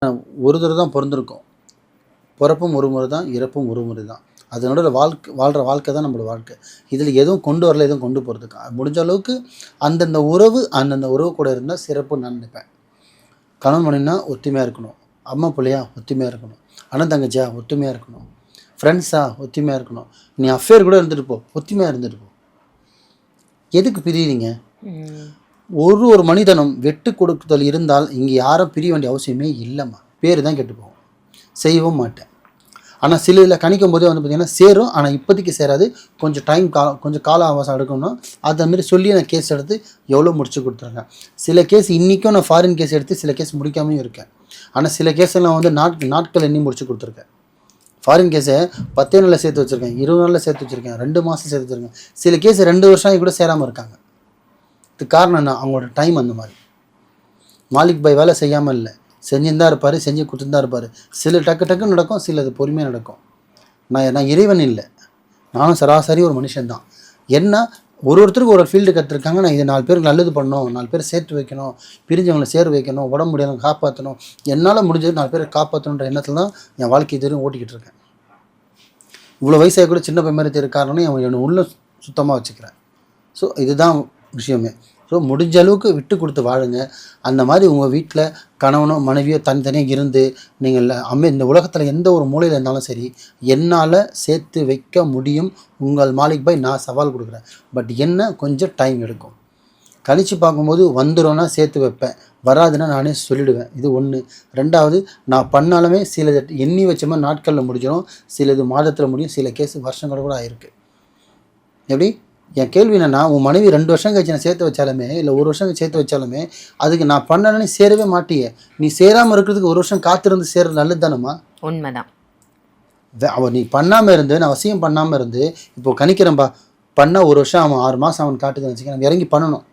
ஒரு தடவை தான் பொறந்திருக்கோம். பிறப்பும் ஒரு முறை தான், இறப்பும் ஒரு முறை தான். அதனோட வாழ்ற வாழ்க்கை தான் நம்மளோட வாழ்க்கை. இதில எதுவும் கொண்டு வரல, எதுவும் கொண்டு போறதுக்கு. முடிஞ்ச அளவுக்கு அந்தந்த உறவு கூட இருந்தா சிறப்புன்னு நான் நினைப்பேன். கணவன் மனைவினா ஒத்துமையா இருக்கணும். அம்மா பிள்ளையா ஒத்துமையா இருக்கணும். அண்ணன் தங்கச்சியா ஒத்துமையா இருக்கணும். ஃப்ரெண்ட்ஸா ஒத்துமையா இருக்கணும். நீ அஃபேர் கூட இருந்துட்டு போ, ஒத்துமையா இருந்துட்டு போ. எதுக்கு பிரியிறீங்க? ஒரு மனிதனும் வெட்டு கொடுக்குதல் இருந்தால் இங்கே யாரும் பிரிய வேண்டிய அவசியமே இல்லைம்மா. பேர் தான் கெட்டு போகும். செய்யவும் மாட்டேன். ஆனால் சில இதில் கணிக்கும் போதே வந்து பார்த்திங்கன்னா சேரும். ஆனால் இப்போதைக்கு சேராது. கொஞ்சம் கால அவகாசம் எடுக்கணும். அதை மாரி சொல்லி நான் கேஸ் எடுத்து எவ்வளோ முடிச்சு கொடுத்துருக்கேன். சில கேஸ் இன்றைக்கும் நான் ஃபாரின் கேஸ் எடுத்து சில கேஸ் முடிக்காமையும் இருக்கேன். ஆனால் சில கேஸெல்லாம் வந்து நாட்கள் எண்ணி முடிச்சு கொடுத்துருக்கேன். ஃபாரின் கேஸை 10 நாளில் சேர்த்து வச்சுருக்கேன், 20 நாளில் சேர்த்து வச்சுருக்கேன், 2 மாதம் சேர்த்து வச்சுருக்கேன். சில கேஸ் 2 வருஷம் ஆகி கூட சேராமல் இருக்காங்க. இதுக்கு காரணம் என்ன? அவங்களோட டைம் அந்த மாதிரி. மாலிக் பாய் வேலை செய்யாமல் இல்லை, செஞ்சுன்னு தான் இருப்பார், செஞ்சு கொடுத்துன்னு தான் இருப்பார். சில டக்குன்னு நடக்கும், சிலது பொறுமையாக நடக்கும். நான் இறைவன் இல்லை, நானும் சராசரி ஒரு மனுஷன்தான். என்ன ஒருத்தருக்கு ஒரு ஃபீல்டு கற்றுருக்காங்க. நான் இதை 4 பேருக்கு நல்லது பண்ணணும், 4 பேர் சேர்த்து வைக்கணும், பிரிஞ்சவங்களை சேர வைக்கணும், உடம்பு முடியாதவங்க காப்பாற்றணும், என்னால் முடிஞ்சது 4 பேரை காப்பாற்றணுன்ற எண்ணத்தில் தான் என் வாழ்க்கை இதுவரையும் ஓட்டிக்கிட்டு இருக்கேன். இவ்வளோ வயசாக கூட சின்ன பையன் மாதிரி தெரிய காரணம் என்னை உள்ள சுத்தமாக வச்சுக்கிறேன். ஸோ இதுதான் விஷயமே. ஸோ முடிஞ்ச அளவுக்கு விட்டு கொடுத்து வாழுங்க. அந்த மாதிரி உங்கள் வீட்டில் கணவனோ மனைவியோ தனித்தனியாக இருந்து நீங்கள் இந்த உலகத்தில் எந்த ஒரு மூலையில் இருந்தாலும் சரி, என்னால் சேர்த்து வைக்க முடியும் உங்கள் மாலிக் பாய், நான் சவால் கொடுக்குறேன். பட் என்ன கொஞ்சம் டைம் எடுக்கும். கணிச்சு பார்க்கும்போது வந்துடும்னா சேர்த்து வைப்பேன், வராதுன்னா நானே சொல்லிவிடுவேன். இது 1. 2வது, நான் பண்ணாலுமே சில எண்ணி வச்ச மாதிரி நாட்களில் முடிஞ்சிடும், சிலது மாதத்தில் முடியும், சில கேஸ் வருஷங்கள் கூட ஆயிருக்கு. எப்படி? என் கேள்வி என்னென்னா, உன் மனைவி 2 வருஷம் கழிச்சு நான் சேர்த்து வச்சாலுமே, இல்லை 1 வருஷம் சேர்த்து வச்சாலுமே, அதுக்கு நான் பண்ணலன்னு சேரவே மாட்டியே. நீ சேராமல் இருக்கிறதுக்கு 1 வருஷம் காத்திருந்து சேர்றது நல்லது தானம்மா? உண்மைதான். நீ பண்ணாமல் இருந்து, நான் அவசியம் பண்ணாமல் இருந்து, இப்போ கணிக்கிறேன்பா, பண்ணால் 1 வருஷம் அவன் 6 மாதம் அவன் காட்டுதுன்னு வச்சுக்க, நம்ம இறங்கி பண்ணணும்.